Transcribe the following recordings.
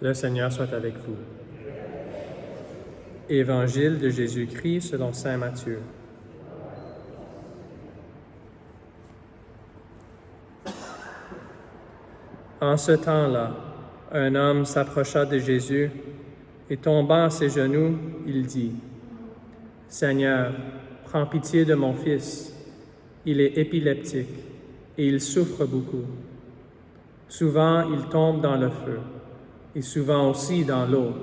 Le Seigneur soit avec vous. Évangile de Jésus-Christ selon saint Matthieu. En ce temps-là, un homme s'approcha de Jésus et tombant à ses genoux, il dit : « Seigneur, prends pitié de mon fils. Il est épileptique et il souffre beaucoup. Souvent, il tombe dans le feu et souvent aussi dans l'eau.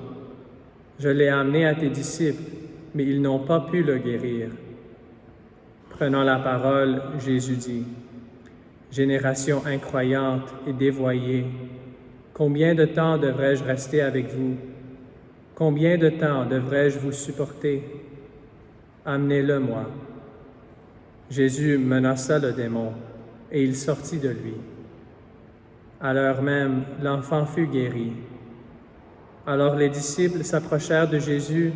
Je l'ai amené à tes disciples, mais ils n'ont pas pu le guérir. » Prenant la parole, Jésus dit : « Génération incroyante et dévoyée, combien de temps devrais-je rester avec vous? Combien de temps devrais-je vous supporter? Amenez-le-moi. » Jésus menaça le démon, et il sortit de lui. À l'heure même, l'enfant fut guéri. Alors les disciples s'approchèrent de Jésus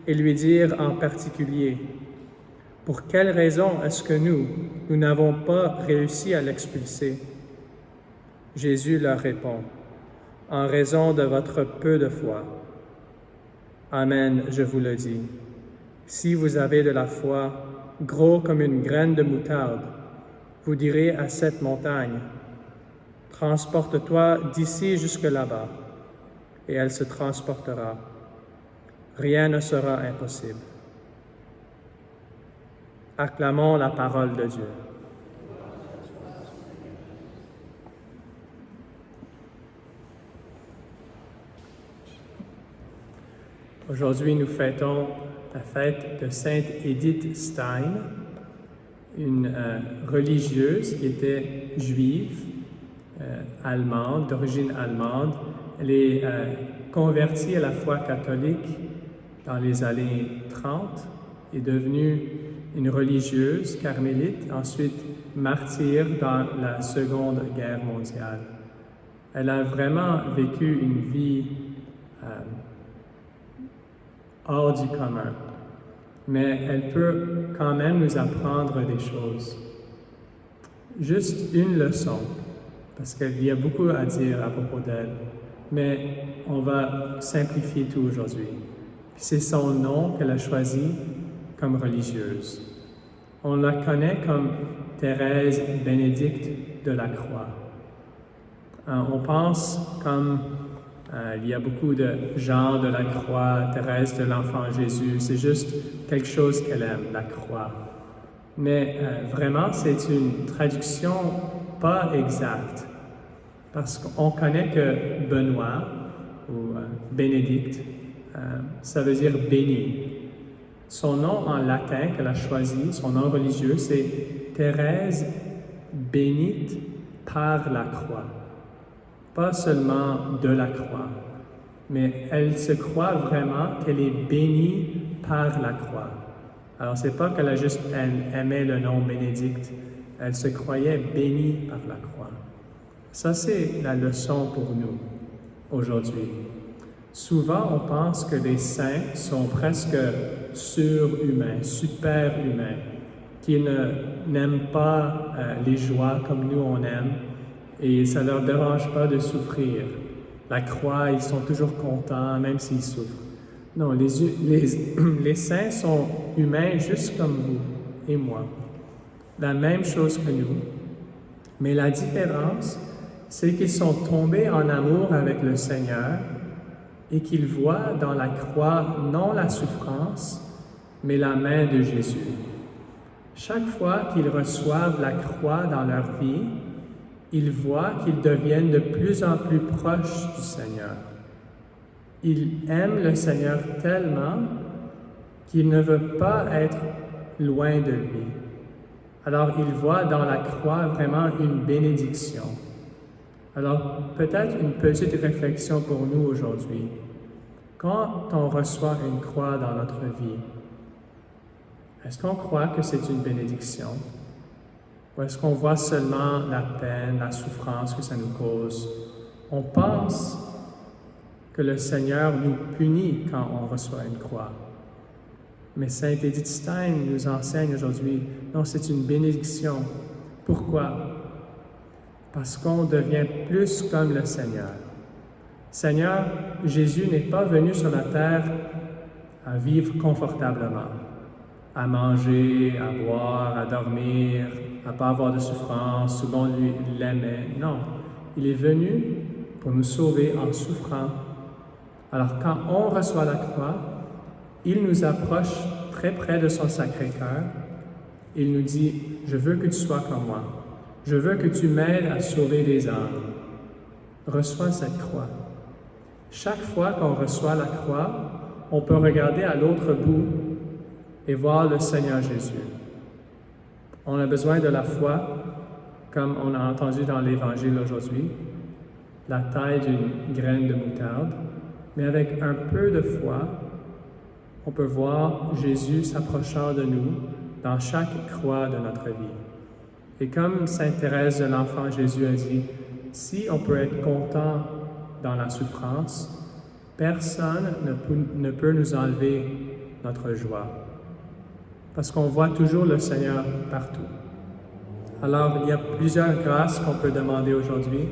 et lui dirent en particulier : « Pour quelle raison est-ce que nous n'avons pas réussi à l'expulser? » Jésus leur répond : « En raison de votre peu de foi. Amen, je vous le dis. Si vous avez de la foi, gros comme une graine de moutarde, vous direz à cette montagne : « Transporte-toi d'ici jusque là-bas, » et elle se transportera. Rien ne sera impossible. Acclamons la parole de Dieu. Aujourd'hui, nous fêtons la fête de Sainte Edith Stein, une religieuse qui était juive, allemande, d'origine allemande. Elle est convertie à la foi catholique dans les années 30, est devenue une religieuse carmélite, ensuite martyre dans la Seconde Guerre mondiale. Elle a vraiment vécu une vie hors du commun, mais elle peut quand même nous apprendre des choses. Juste une leçon, parce qu'il y a beaucoup à dire à propos d'elle, mais on va simplifier tout aujourd'hui. C'est son nom qu'elle a choisi comme religieuse. On la connaît comme Thérèse Bénédicte de la Croix. On pense comme il y a beaucoup de Jean de la Croix, Thérèse de l'Enfant Jésus, c'est juste quelque chose qu'elle aime, la croix. Mais vraiment, c'est une traduction pas exacte, parce qu'on connaît que Benoît, ou Bénédicte, ça veut dire béni. Son nom en latin qu'elle a choisi, son nom religieux, c'est Thérèse bénite par la croix. Pas seulement de la croix, mais elle se croit vraiment qu'elle est bénie par la croix. Alors, c'est pas qu'elle a juste aimé le nom Bénédicte, elle se croyait bénie par la croix. Ça, c'est la leçon pour nous aujourd'hui. Souvent, on pense que les saints sont presque surhumains, super-humains, qui n'aiment pas les joies comme nous on aime, et ça ne leur dérange pas de souffrir. La croix, ils sont toujours contents, même s'ils souffrent. Non, les saints sont humains juste comme vous et moi. La même chose que nous. Mais la différence, c'est qu'ils sont tombés en amour avec le Seigneur et qu'ils voient dans la croix non la souffrance, mais la main de Jésus. Chaque fois qu'ils reçoivent la croix dans leur vie, ils voient qu'ils deviennent de plus en plus proches du Seigneur. Ils aiment le Seigneur tellement qu'ils ne veulent pas être loin de lui. Alors ils voient dans la croix vraiment une bénédiction. Alors peut-être une petite réflexion pour nous aujourd'hui. Quand on reçoit une croix dans notre vie, est-ce qu'on croit que c'est une bénédiction? Ou est-ce qu'on voit seulement la peine, la souffrance que ça nous cause? On pense que le Seigneur nous punit quand on reçoit une croix. Mais Sainte Edith Stein nous enseigne aujourd'hui, non, c'est une bénédiction. Pourquoi? Parce qu'on devient plus comme le Seigneur. Seigneur, Jésus n'est pas venu sur la terre à vivre confortablement, à manger, à boire, à dormir, à ne pas avoir de souffrance, tout le monde l'aimait. Non, il est venu pour nous sauver en souffrant. Alors quand on reçoit la croix, il nous approche très près de son Sacré-Cœur. Il nous dit, « Je veux que tu sois comme moi. Je veux que tu m'aides à sauver des âmes. » Reçois cette croix. Chaque fois qu'on reçoit la croix, on peut regarder à l'autre bout et voir le Seigneur Jésus. On a besoin de la foi, comme on a entendu dans l'Évangile aujourd'hui, la taille d'une graine de moutarde, mais avec un peu de foi, on peut voir Jésus s'approchant de nous dans chaque croix de notre vie. Et comme Sainte Thérèse de l'Enfant Jésus a dit, si on peut être content dans la souffrance, personne ne peut nous enlever notre joie, parce qu'on voit toujours le Seigneur partout. Alors, il y a plusieurs grâces qu'on peut demander aujourd'hui.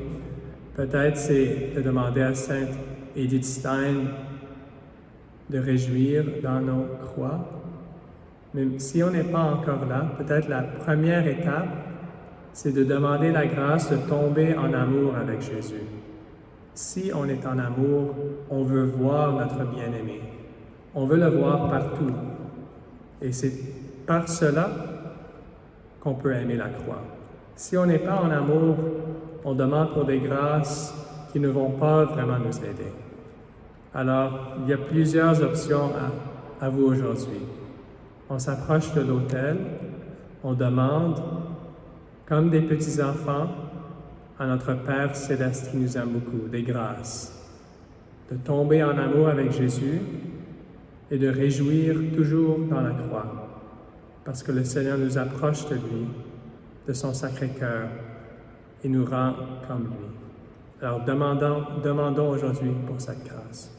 Peut-être c'est de demander à Sainte Edith Stein de réjouir dans nos croix. Mais si on n'est pas encore là, peut-être la première étape, c'est de demander la grâce de tomber en amour avec Jésus. Si on est en amour, on veut voir notre bien-aimé. On veut le voir partout. Et c'est par cela qu'on peut aimer la croix. Si on n'est pas en amour, on demande pour des grâces qui ne vont pas vraiment nous aider. Alors, il y a plusieurs options à vous aujourd'hui. On s'approche de l'autel, on demande, comme des petits-enfants, à notre Père céleste qui nous aime beaucoup, des grâces, de tomber en amour avec Jésus et de réjouir toujours dans la croix, parce que le Seigneur nous approche de lui, de son Sacré-Cœur, et nous rend comme lui. Alors demandons aujourd'hui pour cette grâce.